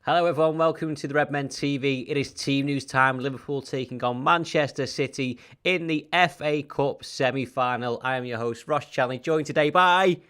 Hello everyone, welcome to the Redmen TV. It is team news time. Liverpool taking on Manchester City in the FA Cup semi-final. I am your host, Ross Chanley, joined today by...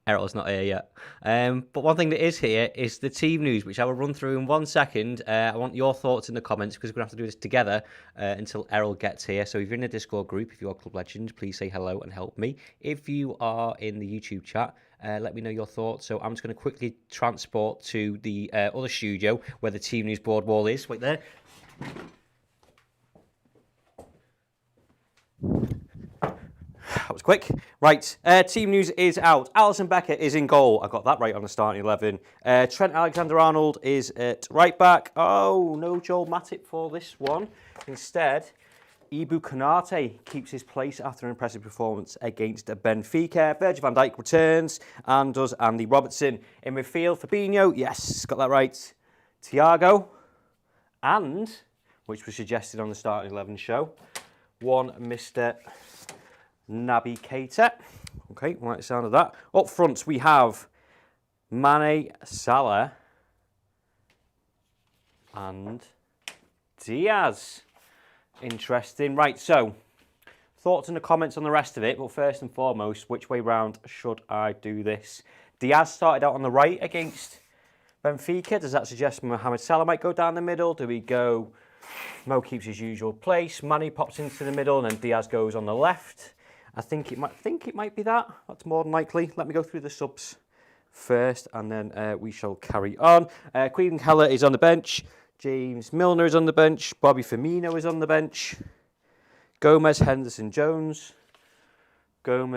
Errol's not here yet. But one thing that is here is the team news, which I will run through in 1 second. I want your thoughts in the comments because we're going to have to do this together until Errol gets here. So if you're in the Discord group, if you're Club Legend, please say hello and help me. If you are in the YouTube chat, let me know your thoughts. So I'm just going to quickly transport to the other studio where the team news board wall is. Wait there. That was quick. Right, team news is out. Alisson Becker is in goal. I got that right on the starting 11. Trent Alexander-Arnold is at right back. Oh, no Joel Matip for this one. Instead, Ibu Konate keeps his place after an impressive performance against Benfica. Virgil van Dijk returns, and does Andy Robertson. In midfield, Fabinho, yes, got that right. Thiago, and, which was suggested on the starting 11 show, one Mr. Naby Keita. Okay, like the sound of that. Up front, we have Mane, Salah, and Diaz. Interesting. Right, so thoughts in the comments on the rest of it, but first and foremost, which way round should I do this? Diaz started out on the right against Benfica. Does that suggest Mohamed Salah might go down the middle? Do we go Mo keeps his usual place, Mane pops into the middle, and then Diaz goes on the left? I think it might be that. That's more than likely. Let me go through the subs first, and then we shall carry on. Queen Keller is on the bench. James Milner is on the bench. Bobby Firmino is on the bench. Gomez, Henderson, Jones. Yep,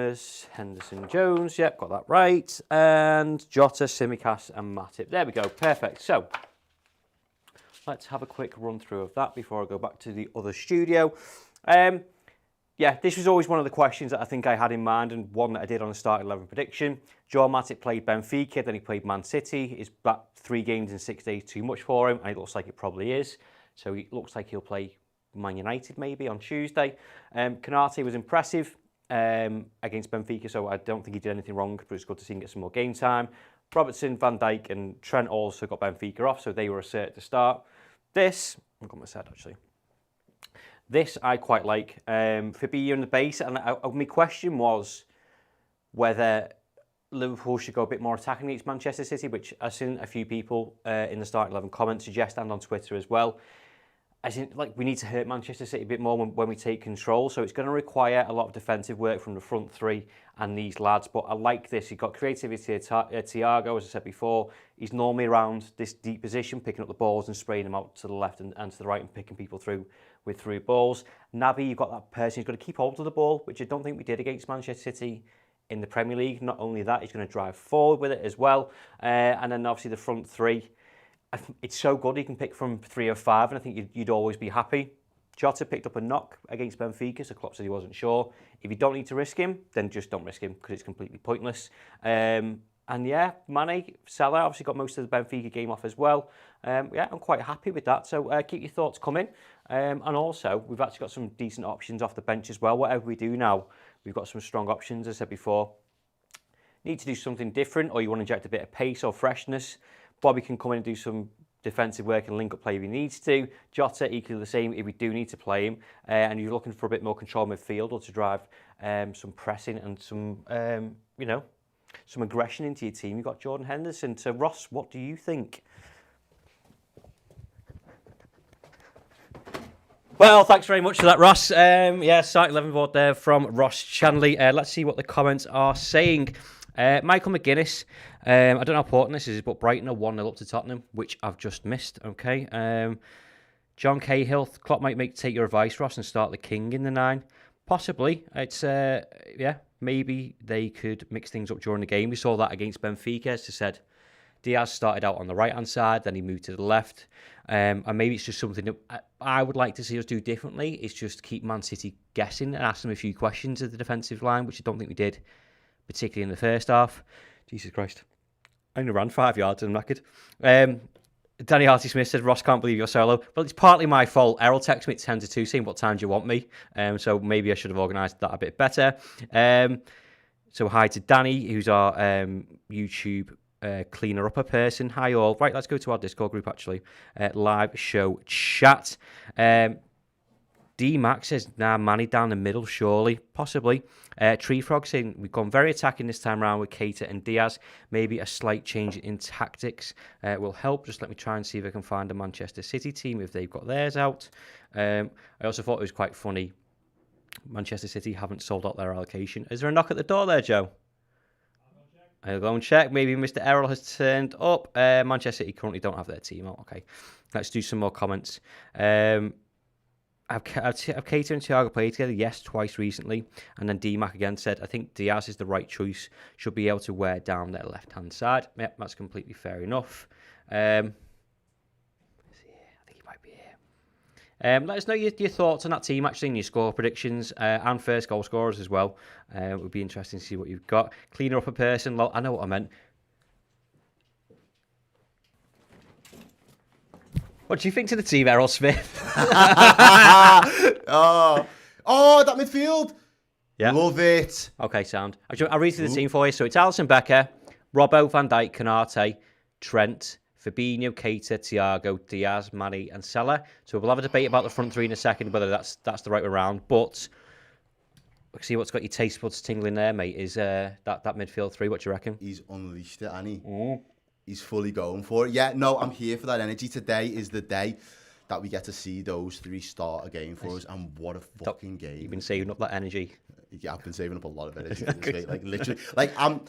got that right. And Jota, Tsimikas, and Matip. There we go. Perfect. So let's have a quick run through of that before I go back to the other studio. Yeah, this was always one of the questions that I think I had in mind, and one that I did on the starting 11 prediction. Joel Matip played Benfica, then he played Man City. Is that 3 games in 6 days too much for him? And it looks like it probably is. So it looks like he'll play Man United maybe on Tuesday. Konate was impressive against Benfica, so I don't think he did anything wrong, but it's good to see him get some more game time. Robertson, Van Dijk, and Trent also got Benfica off, so they were a cert to start. This, I've got my set actually. This I quite like. Fabinho in the base, and my question was whether Liverpool should go a bit more attacking against Manchester City, which I've seen a few people in the starting 11 comments suggest, and on Twitter as well. As in, like, we need to hurt Manchester City a bit more when we take control, so it's going to require a lot of defensive work from the front three and these lads, but I like this. You've got creativity at Thiago, as I said before. He's normally around this deep position, picking up the balls and spraying them out to the left and to the right and picking people through with through balls. Naby, you've got that person who's got to keep hold of the ball, which I don't think we did against Manchester City in the Premier League. Not only that, he's going to drive forward with it as well. And then obviously the front three. It's so good he can pick from 3 or 5, and I think you'd always be happy. Jota picked up a knock against Benfica, so Klopp said he wasn't sure. If you don't need to risk him, then just don't risk him, because it's completely pointless. And yeah, Mane, Salah obviously got most of the Benfica game off as well. Yeah, I'm quite happy with that. So keep your thoughts coming. And also, we've actually got some decent options off the bench as well. Whatever we do now, we've got some strong options, as I said before. Need to do something different, or you want to inject a bit of pace or freshness, Bobby can come in and do some defensive work and link up play if he needs to. Jota, equally the same if we do need to play him. And you're looking for a bit more control midfield, or to drive some pressing and some, some aggression into your team. You've got Jordan Henderson. So, Ross, what do you think? Well, thanks very much for that, Ross. Yeah, starting 11 board there from Ross Chanley. Let's see what the comments are saying. Michael McGuinness, I don't know how important this is, but Brighton are 1-0 up to Tottenham, which I've just missed. Okay. John Cahill, Klopp might take your advice, Ross, and start the King in the 9. Possibly. It's yeah, maybe they could mix things up during the game. We saw that against Benfica, as I said. Diaz started out on the right-hand side, then he moved to the left. And maybe it's just something that I would like to see us do differently. It's just keep Man City guessing and ask them a few questions at the defensive line, which I don't think we did, particularly in the first half. Jesus Christ. I only ran 5 yards and I'm knackered. Danny Harty-Smith said, Ross, can't believe you're solo. Well, it's partly my fault. Errol texted me at 10 to 2 saying, what time do you want me? So maybe I should have organised that a bit better. So hi to Danny, who's our YouTube cleaner upper person. Hi all. Right, let's go to our Discord group actually. Live show chat. D-Max says, nah, Manny down the middle, surely. Possibly. Tree Frog saying, we've gone very attacking this time around with KEITA and DIAZ. Maybe a slight change in tactics will help. Just let me try and see if I can find a Manchester City team if they've got theirs out. I also thought it was quite funny. Manchester City haven't sold out their allocation. Is there a knock at the door there, Joe? I'll go and check. Maybe Mr. Errol has turned up. Manchester City currently don't have their team out. Okay, let's do some more comments. Have KEITA and Thiago played together? Yes, twice recently. And then D-Mac again said, I think DIAZ is the right choice. Should be able to wear down their left-hand side. Yep, that's completely fair enough. I think he might be here. Let us know your thoughts on that team, actually, and your score predictions and first goal scorers as well. It would be interesting to see what you've got. Cleaner up a person. I know what I meant. What do you think to the team, Errol Smith? Oh, that midfield. Yeah. Love it. Okay, sound. I'll read through the team for you. So it's Alisson Becker, Robbo, Van Dijk, Canate, Trent, Fabinho, Keita, Thiago, DIAZ, Manny, and Salah. So we'll have a debate about the front three in a second, whether that's the right way around. But see what's got your taste buds tingling there, mate, is that midfield three. What do you reckon? He's unleashed it, hasn't he? He's fully going for it. Yeah, no, I'm here for that energy. Today is the day that we get to see those three start a game for us, and what a fucking game. You've been saving up that energy. Yeah, I've been saving up a lot of energy for this, mate. Like, literally. Like, I'm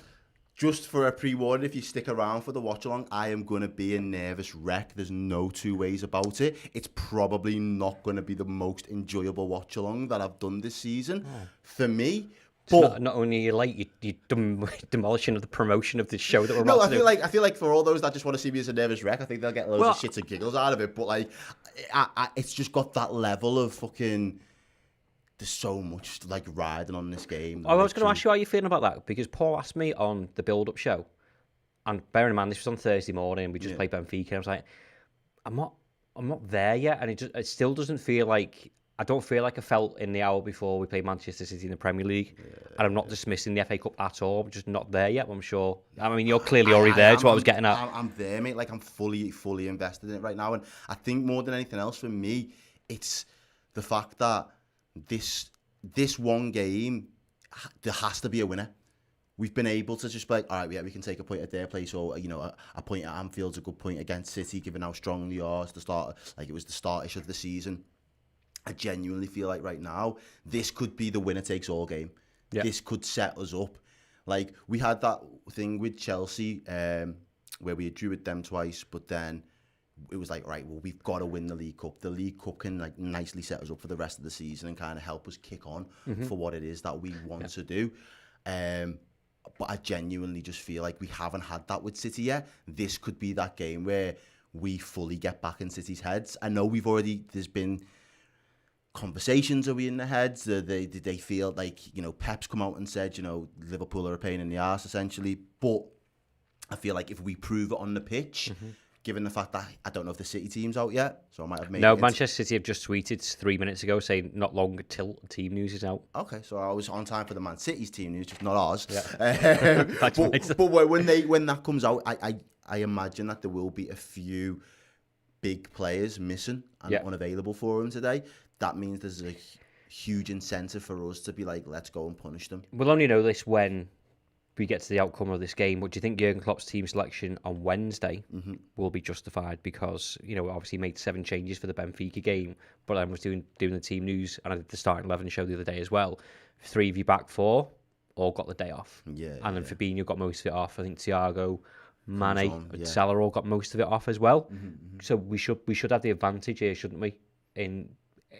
just for a pre-warning, if you stick around for the watch-along, I am going to be a nervous wreck. There's no two ways about it. It's probably not going to be the most enjoyable watch-along that I've done this season. For me. But not only are you late, you're demolishing of the promotion of the show that we're about to do. I feel like for all those that just want to see me as a nervous wreck, I think they'll get loads of shits and giggles out of it. But like, it's just got that level of fucking. There's so much like riding on this game. I was going to ask you how you're feeling about that, because Paul asked me on the build-up show, and bearing in mind this was on Thursday morning, we just played Benfica, and I was like, I'm not there yet, and it still doesn't feel like. I don't feel like I felt in the hour before we played Manchester City in the Premier League. And I'm not dismissing the FA Cup at all. I'm just not there yet, I'm sure. I mean, you're clearly already there. That's what I was getting at. I'm there, mate. Like, I'm fully invested in it right now. And I think more than anything else for me, it's the fact that this one game, there has to be a winner. We've been able to just be like, all right, yeah, we can take a point at their place, or a point at Anfield's a good point against City, given how strong they are. It's the start, like it was the start-ish of the season. I genuinely feel like right now, this could be the winner-takes-all game. Yeah. This could set us up. Like, we had that thing with Chelsea where we drew with them twice, but then it was like, right, well, we've got to win the League Cup. The League Cup can like nicely set us up for the rest of the season and kind of help us kick on for what it is that we want to do. But I genuinely just feel like we haven't had that with City yet. This could be that game where we fully get back in City's heads. I know there's been conversations, are we in their heads? They feel like, Pep's come out and said, Liverpool are a pain in the arse, essentially. But I feel like if we prove it on the pitch, given the fact that I don't know if the City team's out yet, so I might have made No, Manchester City have just tweeted 3 minutes ago saying not long till team news is out. Okay, so I was on time for the Man City's team news, just not ours. Yeah. But when that comes out, I imagine that there will be a few big players missing and unavailable for them today. That means there's a huge incentive for us to be like, let's go and punish them. We'll only know this when we get to the outcome of this game. But do you think Jurgen Klopp's team selection on Wednesday will be justified? Because, obviously made 7 changes for the Benfica game, but I was doing the team news, and I did the starting 11 show the other day as well. 3 of you back 4 all got the day off. And then Fabinho got most of it off. I think Thiago, Mane, Salah all got most of it off as well. So we should have the advantage here, shouldn't we?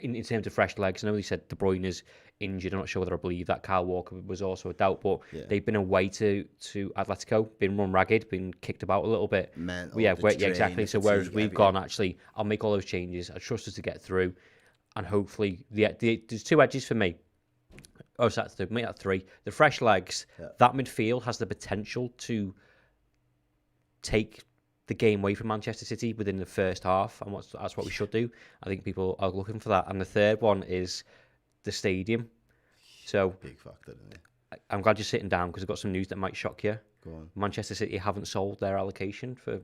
In terms of fresh legs. I know they said De Bruyne is injured. I'm not sure whether I believe that. Kyle Walker was also a doubt, but they've been away to Atletico, been run ragged, been kicked about a little bit. Exactly. So whereas we've gone, actually, I'll make all those changes. I trust us to get through, and hopefully, there's 2 edges for me. Oh, so that's make that 3. The fresh legs. That midfield has the potential to take the game away from Manchester City within the first half, and that's what we should do. I think people are looking for that. And the third one is the stadium. So big factor, isn't it? I'm glad you're sitting down because I've got some news that might shock you. Go on. Manchester City haven't sold their allocation for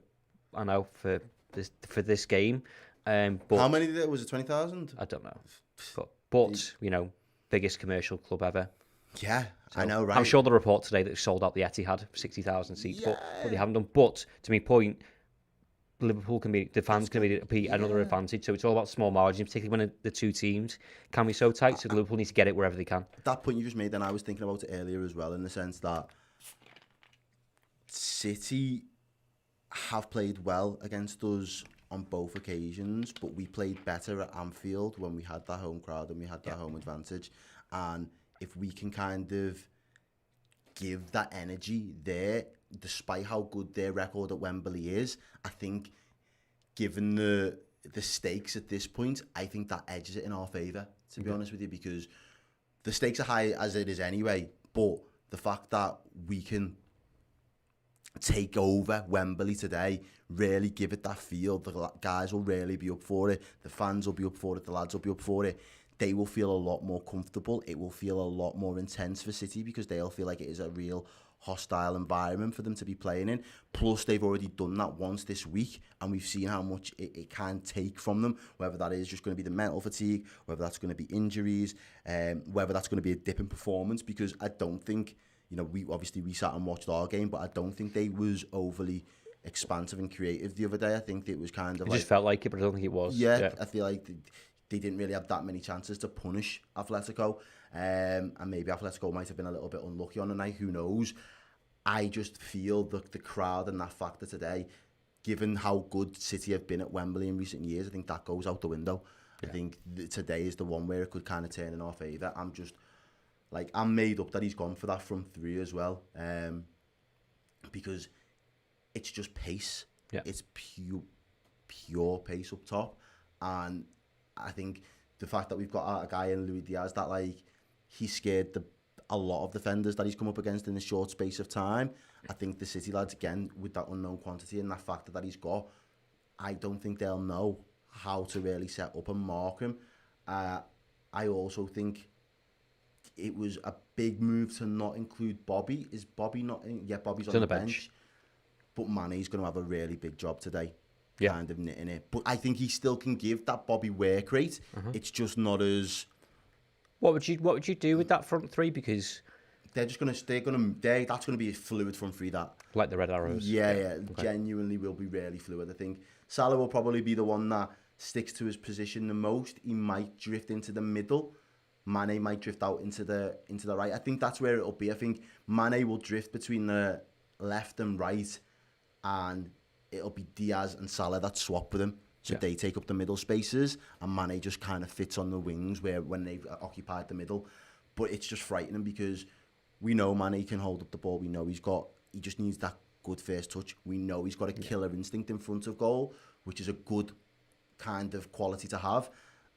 this game. But How many did it? Was it 20,000? I don't know. But you know, biggest commercial club ever. Yeah, I know, right? I'm sure the report today that they sold out the Etihad for 60,000 seats, but they haven't done. But to my point, Liverpool the fans can be another advantage. So it's all about small margins, particularly when the two teams can be so tight. So Liverpool need to get it wherever they can. That point you just made, then I was thinking about it earlier as well, in the sense that City have played well against us on both occasions, but we played better at Anfield when we had that home crowd and we had that home advantage. And if we can kind of give that energy there, despite how good their record at Wembley is, I think, given the stakes at this point, I think that edges it in our favour, to be honest with you, because the stakes are high as it is anyway, but the fact that we can take over Wembley today, really give it that feel, the guys will really be up for it, the fans will be up for it, the lads will be up for it, they will feel a lot more comfortable, it will feel a lot more intense for City because they'll feel like it is a real hostile environment for them to be playing in. Plus, they've already done that once this week, and we've seen how much it can take from them, whether that is just going to be the mental fatigue, whether that's going to be injuries, whether that's going to be a dip in performance, because I don't think, you know, we sat and watched our game, but I don't think they was overly expansive and creative the other day. I think it was kind of it just felt like it, but I don't think it was. Yeah. I feel like they didn't really have that many chances to punish Atletico, and maybe Atletico might have been a little bit unlucky on the night, who knows. I just feel the crowd and that factor today, given how good City have been at Wembley in recent years, I think that goes out the window. I think today is the one where it could kind of turn in our favour. I'm made up that he's gone for that front three as well, because it's just pace. Yeah. It's pure pace up top, and I think the fact that we've got a guy in Luis Diaz that, like, he scared a lot of defenders that he's come up against in a short space of time. I think the City lads, again, with that unknown quantity and that factor that he's got, I don't think they'll know how to really set up and mark him. I also think it was a big move to not include Bobby. Is Bobby not in? Yeah, Bobby's on the bench. But Mane's going to have a really big job today, kind of knitting it. But I think he still can give that Bobby work rate. It's just not as... What would you do with that front three? Because that's going to be a fluid front three, that. Like the Red Arrows. Yeah. Okay. Genuinely will be really fluid. I think Salah will probably be the one that sticks to his position the most. He might drift into the middle. Mane might drift out into the right. I think that's where it'll be. I think Mane will drift between the left and right, and it'll be Diaz and Salah that swap with him. So they take up the middle spaces, and Mane just kind of fits on the wings when they've occupied the middle. But it's just frightening because we know Mane can hold up the ball. We know he just needs that good first touch. We know he's got a killer instinct in front of goal, which is a good kind of quality to have.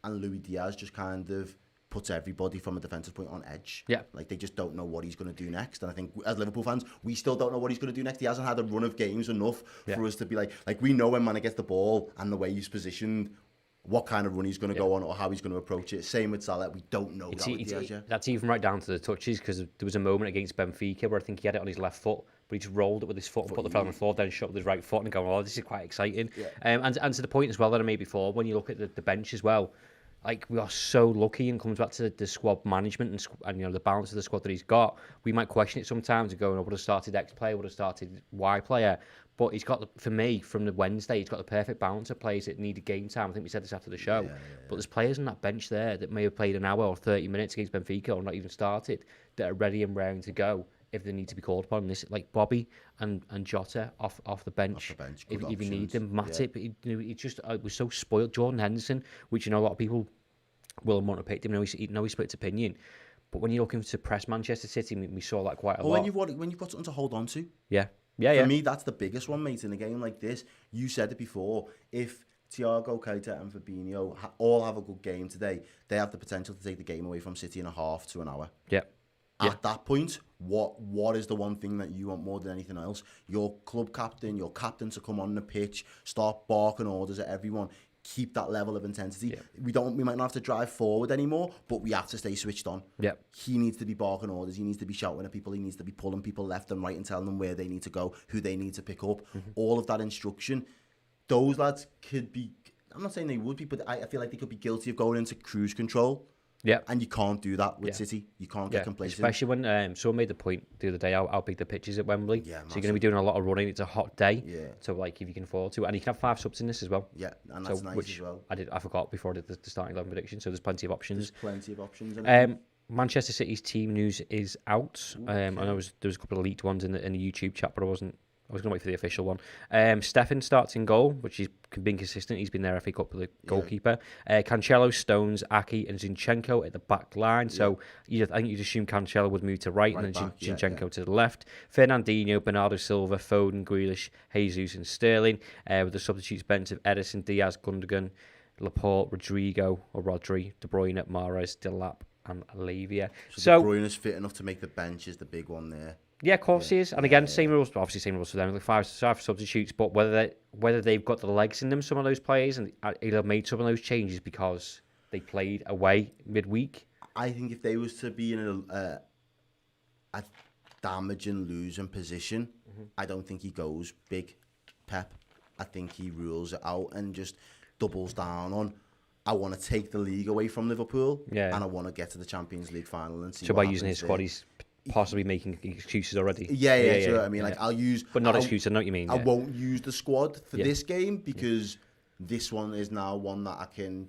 And Luis Diaz just kind of puts everybody from a defensive point on edge. Yeah. Like, they just don't know what he's going to do next. And I think as Liverpool fans, we still don't know what he's going to do next. He hasn't had a run of games enough for us to be like we know when Mane gets the ball and the way he's positioned, what kind of run he's going to go on or how he's going to approach it. Same with Salah. We don't know that with Diaz yet. That's even right down to the touches, because there was a moment against Benfica where I think he had it on his left foot, but he just rolled it with his foot and put the fella on the floor, then shot with his right foot and going, oh, this is quite exciting. Yeah. And to the point as well that I made before, when you look at the bench as well, like, we are so lucky, and comes back to the squad management and you know, the balance of the squad that he's got. We might question it sometimes and go, I would have started X player, would have started Y player. But he's got, for me, from the Wednesday, he's got the perfect balance of players that needed game time. I think we said this after the show. But there's players on that bench there that may have played an hour or 30 minutes against Benfica or not even started, that are ready and raring to go if they need to be called upon. This, like Bobby and Jota off the bench. If you need them. Matip, it was so spoiled. Jordan Henderson, which, you know, a lot of people will want to pick him. He split his opinion. But when you're looking to press Manchester City, we saw that quite a lot. When you've got something to hold on to. For me, that's the biggest one, mate, in a game like this. You said it before. If Thiago, Keita and Fabinho all have a good game today, they have the potential to take the game away from City in a half to an hour. At that point, what is the one thing that you want more than anything else? Your club captain, your captain to come on the pitch, start barking orders at everyone, keep that level of intensity. Yeah. We might not have to drive forward anymore, but we have to stay switched on. Yeah. He needs to be barking orders. He needs to be shouting at people. He needs to be pulling people left and right and telling them where they need to go, who they need to pick up. All of that instruction. Those lads could be, I'm not saying they would be, but I feel like they could be guilty of going into cruise control. Yeah. And you can't do that with City. You can't get complacent. Especially when someone made the point the other day how big the pitch is at Wembley. Yeah, so you're going to be doing a lot of running. It's a hot day. Yeah. So like if you can afford to, and you can have 5 subs in this as well. Yeah, and that's nice as well. I forgot before I did the starting 11 prediction. So there's plenty of options. There's plenty of options. Manchester City's team news is out. I know there was a couple of leaked ones in the YouTube chat, but I was going to wait for the official one. Stefan starts in goal, which he's been consistent. He's been there FA Cup with the goalkeeper. Cancelo, Stones, Aki, and Zinchenko at the back line. So I think you'd assume Cancelo would move to right and then Zinchenko to the left. Fernandinho, Bernardo Silva, Foden, Grealish, Jesus, and Sterling. With the substitutes bench of Edison, Diaz, Gundogan, Laporte, Rodrigo, or Rodri, De Bruyne, Mahrez, Delap, and Lavia. So De Bruyne's fit enough to make the bench is the big one there. Yeah, of course he is. And again, same rules, obviously same rules for them, like 5 substitutes, but whether they've got the legs in them, some of those players, and either made some of those changes because they played away midweek. I think if they was to be in a damaging, losing position, I don't think he goes big Pep. I think he rules it out and just doubles down on, I want to take the league away from Liverpool, and I want to get to the Champions League final and see. So by using his squad, he's possibly making excuses already. Yeah. Sure. I mean, like I'll use, but not excuses. I know what you mean. I won't use the squad for this game because this one is now one that I can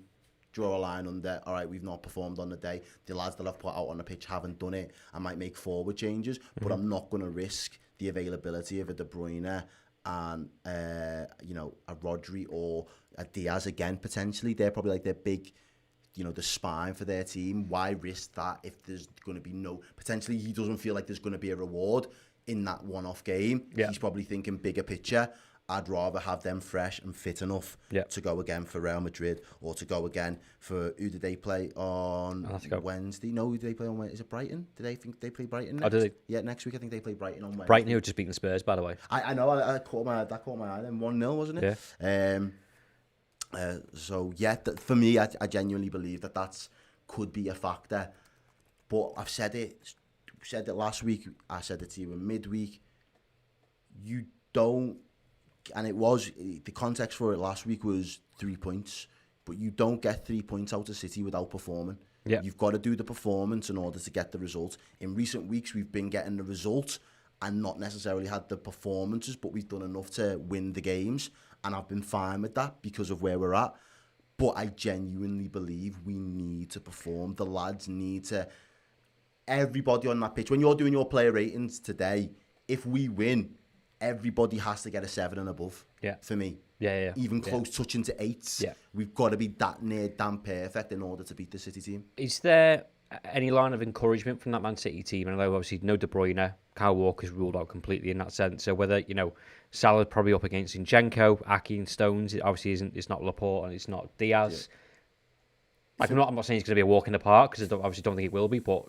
draw a line under. All right, we've not performed on the day. The lads that I've put out on the pitch haven't done it. I might make forward changes, but I'm not going to risk the availability of a De Bruyne and a Rodri or a Diaz again potentially. They're probably like their big, the spine for their team. Why risk that if there's going to be potentially he doesn't feel like there's going to be a reward in that one-off game. He's probably thinking bigger picture. I'd rather have them fresh and fit enough to go again for Real Madrid or to go again for, who did they play on Wednesday? No, who did they play on Wednesday? Is it Brighton? Did they think they play Brighton next? Oh, did they? Yeah, next week I think they play Brighton on Wednesday. Brighton, who had just beaten Spurs, by the way. I know, that caught my eye then. 1-0, wasn't it? Yeah. So, for me, I genuinely believe that could be a factor. But I've said it last week, I said it to you in midweek, you don't, and it was, the context for it last week was 3 points, but you don't get 3 points out of City without performing. Yeah. You've got to do the performance in order to get the result. In recent weeks, we've been getting the result and not necessarily had the performances, but we've done enough to win the games, and I've been fine with that because of where we're at. But I genuinely believe we need to perform. The lads need to, everybody on that pitch, when you're doing your player ratings today, if we win, everybody has to get a 7 and above. For me. Even close touching to 8s. We've got to be that near damn perfect in order to beat the City team. Is there any line of encouragement from that Man City team? And I know obviously no De Bruyne, Kyle Walker's ruled out completely in that sense. So whether, Salah's probably up against Zinchenko, Aki and Stones, it obviously it's not Laporte and it's not Diaz. I'm not saying it's going to be a walk in the park because I obviously don't think it will be, but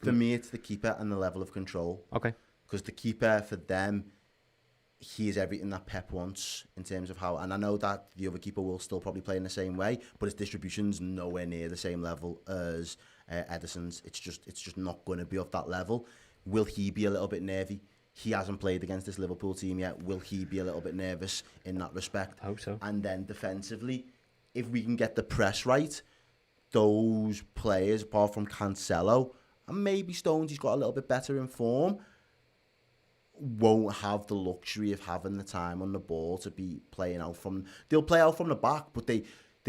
for me it's the keeper and the level of control. Okay. Because the keeper for them, he is everything that Pep wants in terms of how, and I know that the other keeper will still probably play in the same way, but his distribution's nowhere near the same level as Edison's. It's just not going to be of that level. Will he be a little bit nervy? He hasn't played against this Liverpool team yet. Will he be a little bit nervous in that respect? I hope so. And then defensively, if we can get the press right, those players, apart from Cancelo, and maybe Stones, he's got a little bit better in form, won't have the luxury of having the time on the ball to be playing out from. They'll play out from the back, but they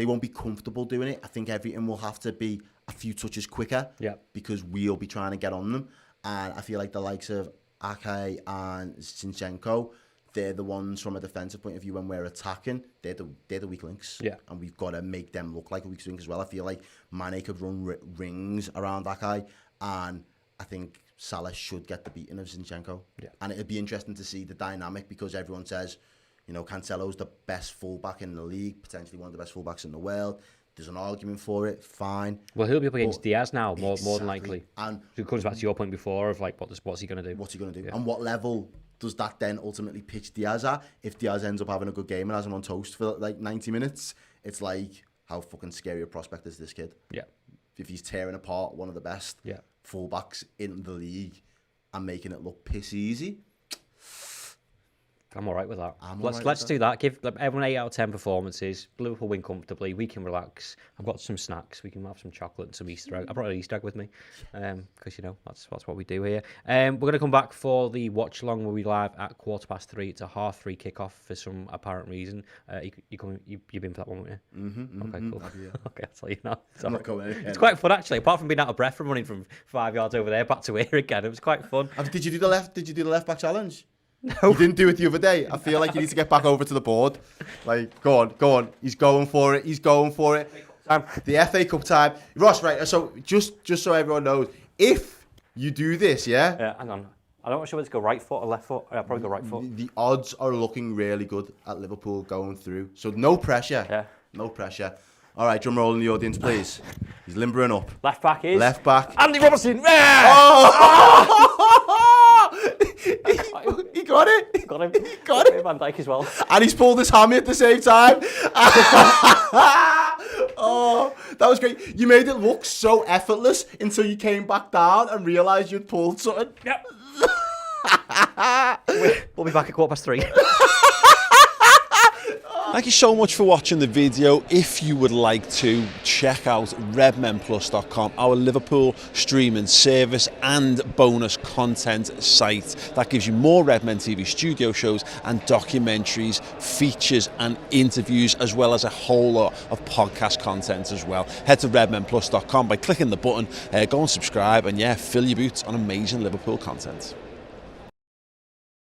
won't be comfortable doing it. I think everything will have to be a few touches quicker because we'll be trying to get on them. And I feel like the likes of Ake and Zinchenko, they're the ones from a defensive point of view when we're attacking, they're the weak links. And we've got to make them look like a weak link as well. I feel like Mane could run rings around Ake, and I think Salah should get the beating of Zinchenko. And it'd be interesting to see the dynamic because everyone says, Cancelo's the best fullback in the league, potentially one of the best fullbacks in the world. There's an argument for it, fine. Well, he'll be up against Diaz now, more than likely. And so it comes back to your point before of like, what's he going to do? What's he going to do? And what level does that then ultimately pitch Diaz at? If Diaz ends up having a good game and has him on toast for like 90 minutes, it's like, how fucking scary a prospect is this kid? Yeah. If he's tearing apart one of the best fullbacks in the league and making it look piss easy, I'm all right with that. Let's do that. Give everyone 8 out of 10 performances. Liverpool win comfortably. We can relax. I've got some snacks. We can have some chocolate and some Easter egg. I brought an Easter egg with me because that's what we do here. We're going to come back for the watch along where we live at 3:15. It's a 3:30 kickoff for some apparent reason. You've been for that one, won't you? Okay, cool. Okay, I'll tell you now. I'm not going in. It's quite fun actually. Apart from being out of breath from running from 5 yards over there back to here again, it was quite fun. Did you do the left back challenge? No. You didn't do it the other day. I feel like you need to get back over to the board. Like, go on. He's going for it. The FA Cup time. Ross, right, so just so everyone knows, if you do this, Yeah, hang on. I don't know whether to go right foot or left foot. I'll probably go right foot. The odds are looking really good at Liverpool going through. So no pressure. Yeah. No pressure. All right, drum roll in the audience, please. He's limbering up. Left back is? Left back. Andy Robertson. He got it. Got him. He got it. Van Dijk as well. And he's pulled his hammy at the same time. Oh, that was great. You made it look so effortless until you came back down and realised you'd pulled something. Yep. We'll be back at 3:15. Thank you so much for watching the video. If you would like to, check out redmenplus.com, our Liverpool streaming service and bonus content site that gives you more Redmen TV studio shows and documentaries, features and interviews, as well as a whole lot of podcast content as well. Head to redmenplus.com by clicking the button, go and subscribe, and fill your boots on amazing Liverpool content.